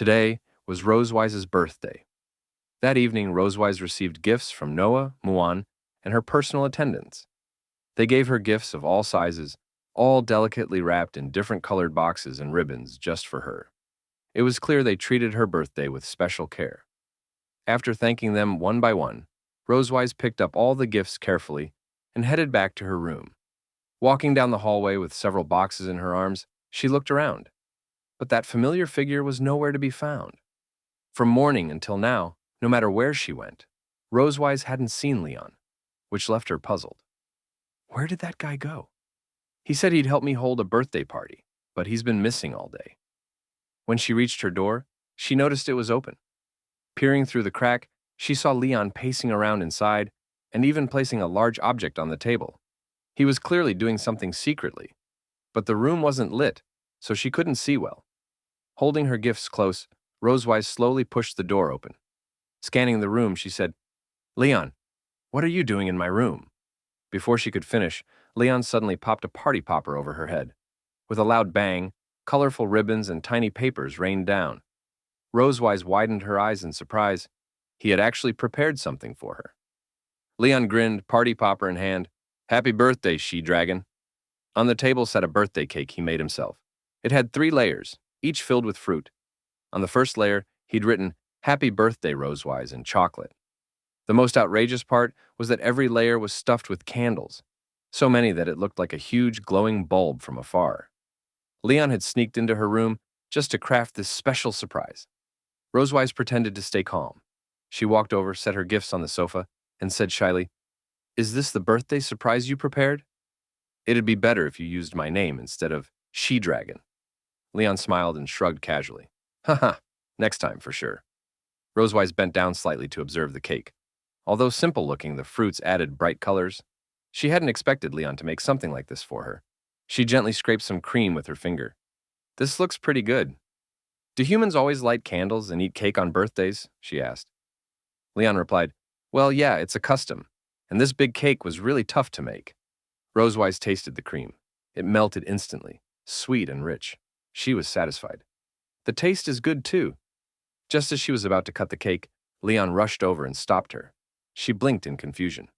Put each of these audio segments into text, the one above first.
Today was Rosewise's birthday. That evening, Rosewise received gifts from Noah, Muan, and her personal attendants. They gave her gifts of all sizes, all delicately wrapped in different colored boxes and ribbons just for her. It was clear they treated her birthday with special care. After thanking them one by one, Rosewise picked up all the gifts carefully and headed back to her room. Walking down the hallway with several boxes in her arms, she looked around. But that familiar figure was nowhere to be found. From morning until now, no matter where she went, Rosewise hadn't seen Leon, which left her puzzled. Where did that guy go? He said he'd help me hold a birthday party, but he's been missing all day. When she reached her door, she noticed it was open. Peering through the crack, she saw Leon pacing around inside and even placing a large object on the table. He was clearly doing something secretly, but the room wasn't lit, so she couldn't see well. Holding her gifts close, Rosewise slowly pushed the door open. Scanning the room, she said, "Leon, what are you doing in my room?" Before she could finish, Leon suddenly popped a party popper over her head. With a loud bang, colorful ribbons and tiny papers rained down. Rosewise widened her eyes in surprise. He had actually prepared something for her. Leon grinned, party popper in hand. "Happy birthday, she-dragon." On the table sat a birthday cake he made himself. It had 3 layers, each filled with fruit. On the first layer, he'd written, "Happy birthday, Rosewise," in chocolate. The most outrageous part was that every layer was stuffed with candles, so many that it looked like a huge glowing bulb from afar. Leon had sneaked into her room just to craft this special surprise. Rosewise pretended to stay calm. She walked over, set her gifts on the sofa, and said shyly, "Is this the birthday surprise you prepared? It'd be better if you used my name instead of she-dragon." Leon smiled and shrugged casually. "Haha, next time for sure." Rosewise bent down slightly to observe the cake. Although simple-looking, the fruits added bright colors. She hadn't expected Leon to make something like this for her. She gently scraped some cream with her finger. "This looks pretty good. Do humans always light candles and eat cake on birthdays?" she asked. Leon replied, "Well, yeah, it's a custom, and this big cake was really tough to make." Rosewise tasted the cream. It melted instantly, sweet and rich. She was satisfied. "The taste is good, too." Just as she was about to cut the cake, Leon rushed over and stopped her. She blinked in confusion.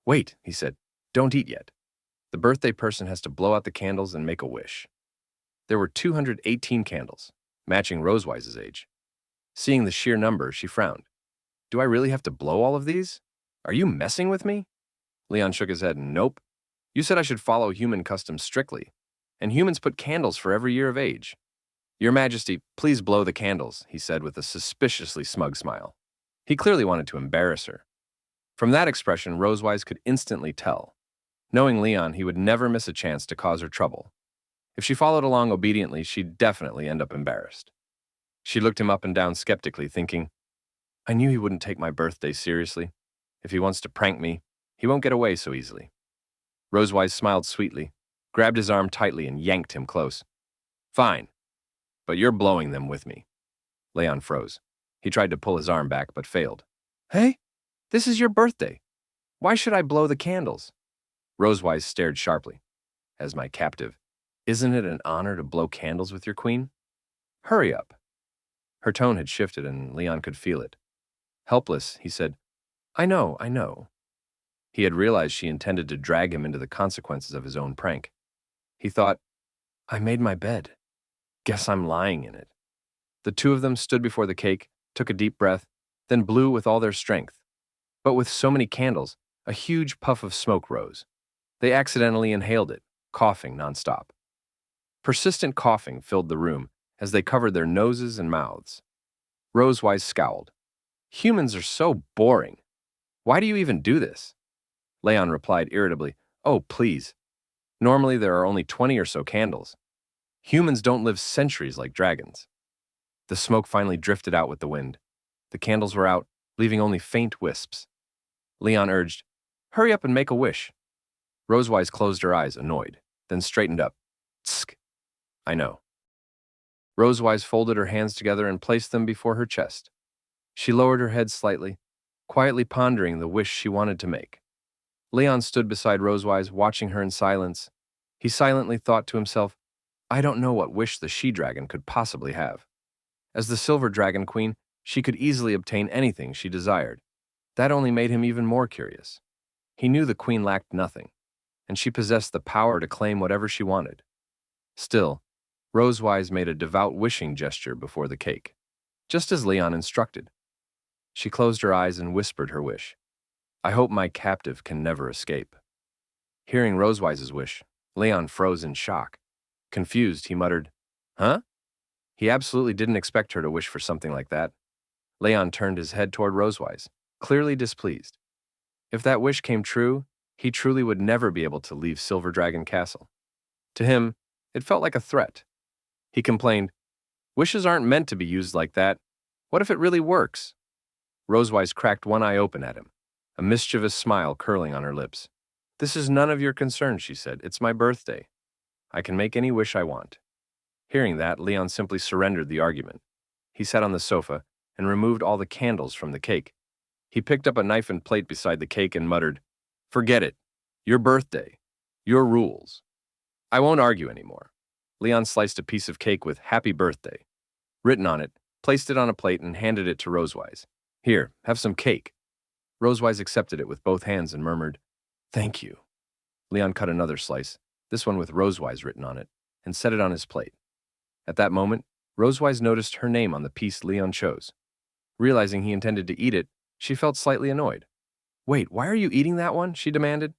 "Wait," he said, "don't eat yet. The birthday person has to blow out the candles and make a wish." There were 218 candles, matching Rosewise's age. Seeing the sheer number, she frowned. "Do I really have to blow all of these? Are you messing with me?" Leon shook his head. "Nope. You said I should follow human customs strictly, and humans put candles for every year of age." "Your Majesty, please blow the candles," he said with a suspiciously smug smile. He clearly wanted to embarrass her. From that expression, Rosewise could instantly tell. Knowing Leon, he would never miss a chance to cause her trouble. If she followed along obediently, she'd definitely end up embarrassed. She looked him up and down skeptically, thinking, "I knew he wouldn't take my birthday seriously. If he wants to prank me, he won't get away so easily." Rosewise smiled sweetly, grabbed his arm tightly, and yanked him close. "Fine, but you're blowing them with me." Leon froze. He tried to pull his arm back, but failed. "Hey, this is your birthday. Why should I blow the candles?" Rosewise stared sharply. "As my captive, isn't it an honor to blow candles with your queen? Hurry up." Her tone had shifted, and Leon could feel it. Helpless, he said, I know." He had realized she intended to drag him into the consequences of his own prank. He thought, "I made my bed. Guess I'm lying in it." The two of them stood before the cake, took a deep breath, then blew with all their strength. But with so many candles, a huge puff of smoke rose. They accidentally inhaled it, coughing nonstop. Persistent coughing filled the room as they covered their noses and mouths. Rosewise scowled. "Humans are so boring. Why do you even do this?" Leon replied irritably, "Oh, please. Normally there are only 20 or so candles. Humans don't live centuries like dragons." The smoke finally drifted out with the wind. The candles were out, leaving only faint wisps. Leon urged, "Hurry up and make a wish." Rosewise closed her eyes, annoyed, then straightened up. "Tsk. I know." Rosewise folded her hands together and placed them before her chest. She lowered her head slightly, quietly pondering the wish she wanted to make. Leon stood beside Rosewise, watching her in silence. He silently thought to himself, I don't know what wish the she-dragon could possibly have. As the Silver Dragon Queen, she could easily obtain anything she desired. That only made him even more curious. He knew the queen lacked nothing, and she possessed the power to claim whatever she wanted. Still, Rosewise made a devout wishing gesture before the cake, just as Leon instructed. She closed her eyes and whispered her wish. I hope my captive can never escape. Hearing Rosewise's wish, Leon froze in shock. Confused, he muttered, Huh? He absolutely didn't expect her to wish for something like that. Leon turned his head toward Rosewise, clearly displeased. If that wish came true, he truly would never be able to leave Silver Dragon Castle. To him, it felt like a threat. He complained, Wishes aren't meant to be used like that. What if it really works? Rosewise cracked one eye open at him, a mischievous smile curling on her lips. This is none of your concern, she said. It's my birthday. I can make any wish I want. Hearing that, Leon simply surrendered the argument. He sat on the sofa and removed all the candles from the cake. He picked up a knife and plate beside the cake and muttered, Forget it. Your birthday. Your rules. I won't argue anymore. Leon sliced a piece of cake with Happy Birthday written on it, placed it on a plate, and handed it to Rosewise. Here, have some cake. Rosewise accepted it with both hands and murmured, Thank you. Leon cut another slice, this one with Rosewise written on it, and set it on his plate. At that moment, Rosewise noticed her name on the piece Leon chose. Realizing he intended to eat it, she felt slightly annoyed. Wait, why are you eating that one? She demanded.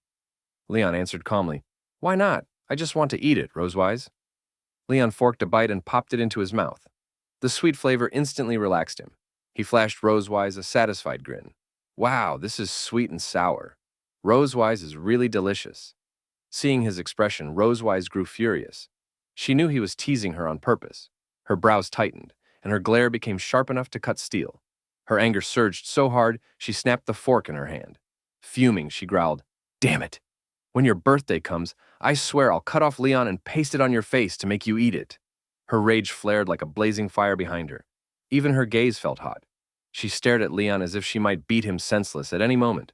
Leon answered calmly, Why not? I just want to eat it, Rosewise. Leon forked a bite and popped it into his mouth. The sweet flavor instantly relaxed him. He flashed Rosewise a satisfied grin. Wow, this is sweet and sour. Rosewise is really delicious. Seeing his expression, Rosewise grew furious. She knew he was teasing her on purpose. Her brows tightened, and her glare became sharp enough to cut steel. Her anger surged so hard, she snapped the fork in her hand. Fuming, she growled, Damn it! When your birthday comes, I swear I'll cut off Leon and paste it on your face to make you eat it. Her rage flared like a blazing fire behind her. Even her gaze felt hot. She stared at Leon as if she might beat him senseless at any moment.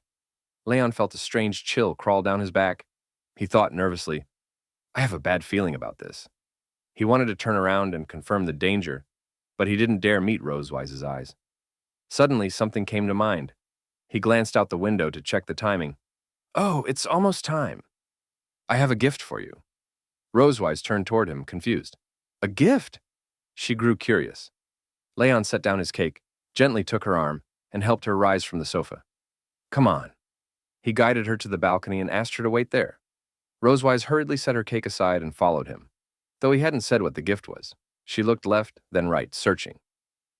Leon felt a strange chill crawl down his back. He thought nervously, I have a bad feeling about this. He wanted to turn around and confirm the danger, but he didn't dare meet Rosewise's eyes. Suddenly, something came to mind. He glanced out the window to check the timing. Oh, it's almost time. I have a gift for you. Rosewise turned toward him, confused. A gift? She grew curious. Leon set down his cake, gently took her arm, and helped her rise from the sofa. Come on. He guided her to the balcony and asked her to wait there. Rosewise hurriedly set her cake aside and followed him. Though he hadn't said what the gift was, she looked left, then right, searching.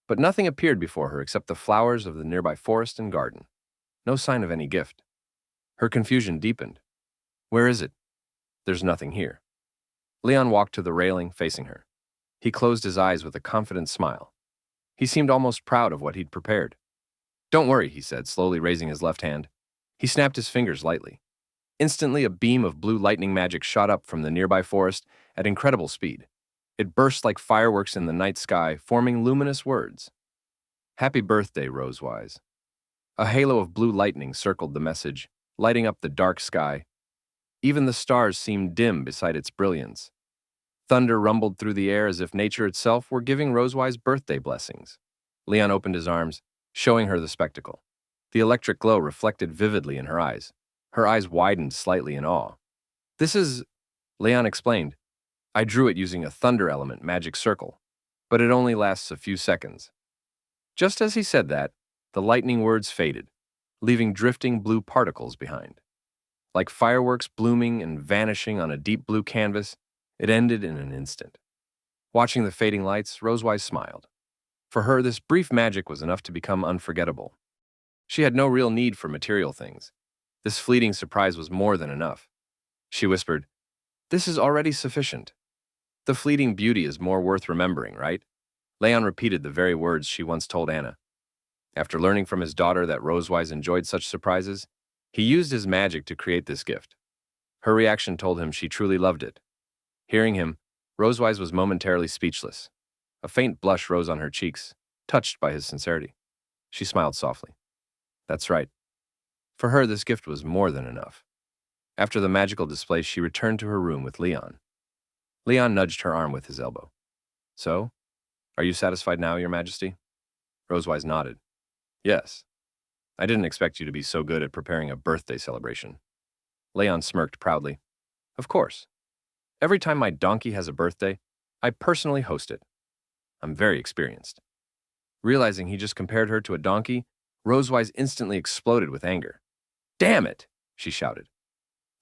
But nothing appeared before her except the flowers of the nearby forest and garden. No sign of any gift. Her confusion deepened. Where is it? There's nothing here. Leon walked to the railing, facing her. He closed his eyes with a confident smile. He seemed almost proud of what he'd prepared. Don't worry, he said, slowly raising his left hand. He snapped his fingers lightly. Instantly, a beam of blue lightning magic shot up from the nearby forest at incredible speed. It burst like fireworks in the night sky, forming luminous words. Happy birthday, Rosewise. A halo of blue lightning circled the message, lighting up the dark sky. Even the stars seemed dim beside its brilliance. Thunder rumbled through the air as if nature itself were giving Rosewise birthday blessings. Leon opened his arms, showing her the spectacle. The electric glow reflected vividly in her eyes. Her eyes widened slightly in awe. This is, Leon explained. I drew it using a thunder element magic circle, but it only lasts a few seconds. Just as he said that, the lightning words faded, leaving drifting blue particles behind. Like fireworks blooming and vanishing on a deep blue canvas, it ended in an instant. Watching the fading lights, Rosewise smiled. For her, this brief magic was enough to become unforgettable. She had no real need for material things. This fleeting surprise was more than enough. She whispered, This is already sufficient. The fleeting beauty is more worth remembering, right? Leon repeated the very words she once told Anna. After learning from his daughter that Rosewise enjoyed such surprises, he used his magic to create this gift. Her reaction told him she truly loved it. Hearing him, Rosewise was momentarily speechless. A faint blush rose on her cheeks, touched by his sincerity. She smiled softly. That's right. For her, this gift was more than enough. After the magical display, she returned to her room with Leon. Leon nudged her arm with his elbow. So, Are you satisfied now, Your Majesty? Rosewise nodded. Yes. I didn't expect you to be so good at preparing a birthday celebration. Leon smirked proudly. Of course. Every time my donkey has a birthday, I personally host it. I'm very experienced. Realizing he just compared her to a donkey, Rosewise instantly exploded with anger. Damn it! She shouted.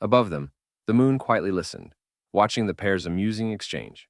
Above them, the moon quietly listened, watching the pair's amusing exchange.